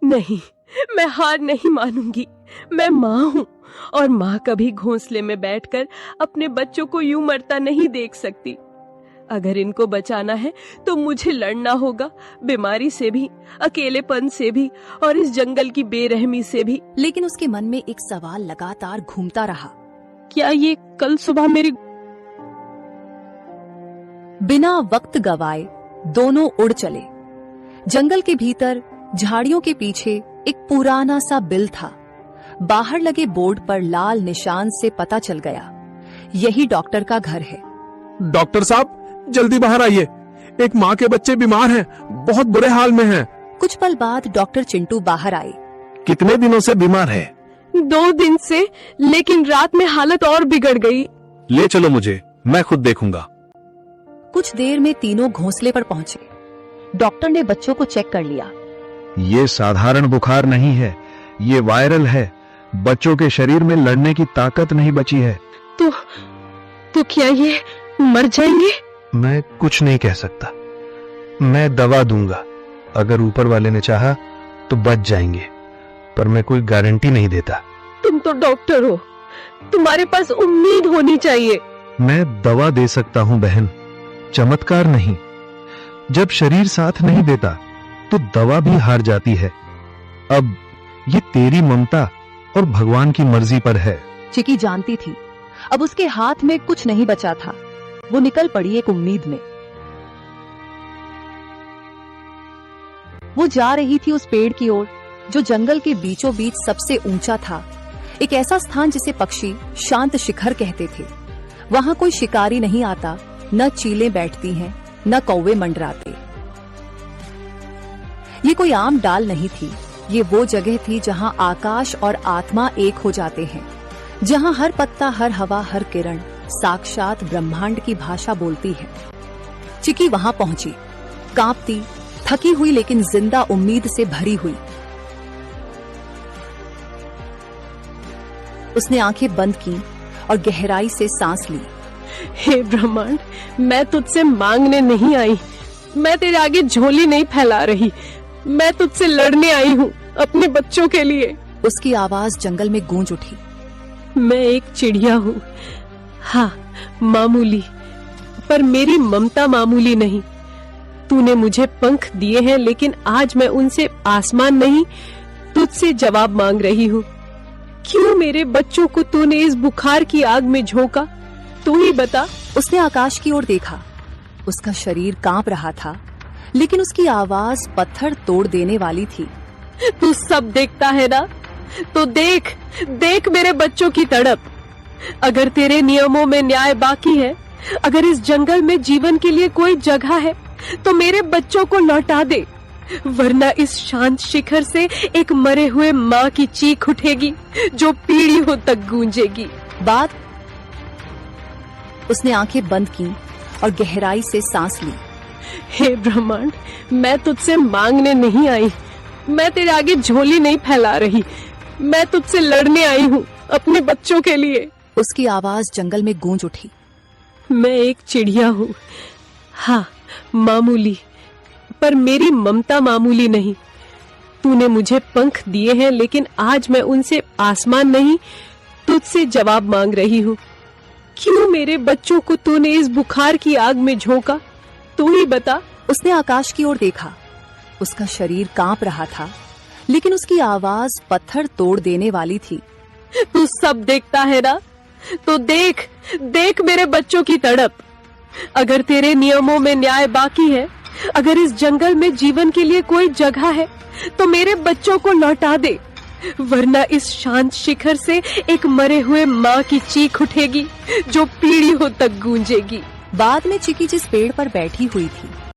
नहीं, मैं हार नहीं मानूंगी। मैं माँ हूँ और माँ कभी घोंसले में बैठकर अपने बच्चों को यूं मरता नहीं देख सकती। अगर इनको बचाना है तो मुझे लड़ना होगा, बीमारी से भी, अकेलेपन से भी और इस जंगल की बेरहमी से भी। लेकिन उसके मन में एक सवाल लगातार घूमता रहा। क्या ये कल सुबह मेरी... बिना वक्त गवाए दोनों उड़ चले। जंगल के भीतर झाड़ियों के पीछे एक पुराना सा बिल था। बाहर लगे बोर्ड पर लाल निशान से पता चल गया, यही डॉक्टर का घर है। डॉक्टर साहब, जल्दी बाहर आइए, एक माँ के बच्चे बीमार हैं, बहुत बुरे हाल में हैं। कुछ पल बाद डॉक्टर चिंटू बाहर आए। कितने दिनों से बीमार है? 2 दिन से, लेकिन रात में हालत और बिगड़ गई। ले चलो मुझे, मैं खुद देखूंगा। कुछ देर में तीनों घोंसले पर पहुंचे। डॉक्टर ने बच्चों को चेक कर लिया। ये साधारण बुखार नहीं है, ये वायरल है। बच्चों के शरीर में लड़ने की ताकत नहीं बची है। तो क्या ये मर जाएंगे? मैं कुछ नहीं कह सकता। मैं दवा दूंगा, अगर ऊपर वाले ने चाहा तो बच जाएंगे, पर मैं कोई गारंटी नहीं देता। तुम तो डॉक्टर हो, तुम्हारे पास उम्मीद होनी चाहिए। मैं दवा दे सकता हूं बहन, चमत्कार नहीं। जब शरीर साथ नहीं देता तो दवा भी हार जाती है। अब ये तेरी ममता और भगवान की मर्जी पर है। चिकी जानती थी अब उसके हाथ में कुछ नहीं बचा था। वो निकल पड़ी एक उम्मीद में। वो जा रही थी उस पेड़ की ओर जो जंगल के बीचों बीच सबसे ऊंचा था, एक ऐसा स्थान जिसे पक्षी शांत शिखर कहते थे। वहां कोई शिकारी नहीं आता, न चीलें बैठती हैं, न कौवे मंडराते। ये कोई आम डाल नहीं थी, ये वो जगह थी जहां आकाश और आत्मा एक हो जाते हैं, जहां हर पत्ता, हर हवा, हर किरण साक्षात ब्रह्मांड की भाषा बोलती है। चिकी वहां पहुंची, कांपती, थकी हुई लेकिन जिंदा उम्मीद से भरी हुई। उसने आंखें बंद की और गहराई से सांस ली। हे ब्रह्मांड, मैं तुझसे मांगने नहीं आई, मैं तेरे आगे झोली नहीं फैला रही, मैं तुझसे लड़ने आई हूँ अपने बच्चों के लिए। उसकी आवाज जंगल में गूंज उठी। मैं एक चिड़िया हूँ, हाँ मामूली, पर मेरी ममता मामूली नहीं। तूने मुझे पंख दिए हैं, लेकिन आज मैं उनसे आसमान नहीं, तुझसे जवाब मांग रही हूँ। क्यों मेरे बच्चों को तूने इस बुखार की आग में झोंका? तू ही बता। उसने आकाश की ओर देखा। उसका शरीर कांप रहा था, लेकिन उसकी आवाज पत्थर तोड़ देने वाली थी। तू सब देखता है ना, तो देख देख मेरे बच्चों की तड़प। अगर तेरे नियमों में न्याय बाकी है, अगर इस जंगल में जीवन के लिए कोई जगह है, तो मेरे बच्चों को लौटा दे, वरना इस शांत शिखर से एक मरे हुए माँ की चीख उठेगी जो पीढ़ियों तक गूंजेगी। बाद उसने आंखें बंद की और गहराई से सांस ली। हे ब्रह्मांड, मैं तुझसे मांगने नहीं आई, मैं तेरे आगे झोली नहीं फैला रही, मैं तुझसे लड़ने आई हूँ अपने बच्चों के लिए। उसकी आवाज जंगल में गूंज उठी। मैं एक चिड़िया हूँ, हाँ मामूली, पर मेरी ममता मामूली नहीं। तूने मुझे पंख दिए हैं, लेकिन आज मैं उनसे आसमान नहीं, तुझसे जवाब मांग रही हूँ। क्यों मेरे बच्चों को तूने इस बुखार की आग में झोंका? तू ही बता। उसने आकाश की ओर देखा। उसका शरीर कांप रहा था, लेकिन उसकी आवाज पत्थर तोड़ देने वाली थी। तू सब देखता है ना, तो देख देख मेरे बच्चों की तड़प। अगर तेरे नियमों में न्याय बाकी है, अगर इस जंगल में जीवन के लिए कोई जगह है, तो मेरे बच्चों को लौटा दे, वरना इस शांत शिखर से एक मरे हुए माँ की चीख उठेगी जो पीढ़ियों तक गूंजेगी। बाद में चिकी जिस पेड़ पर बैठी हुई थी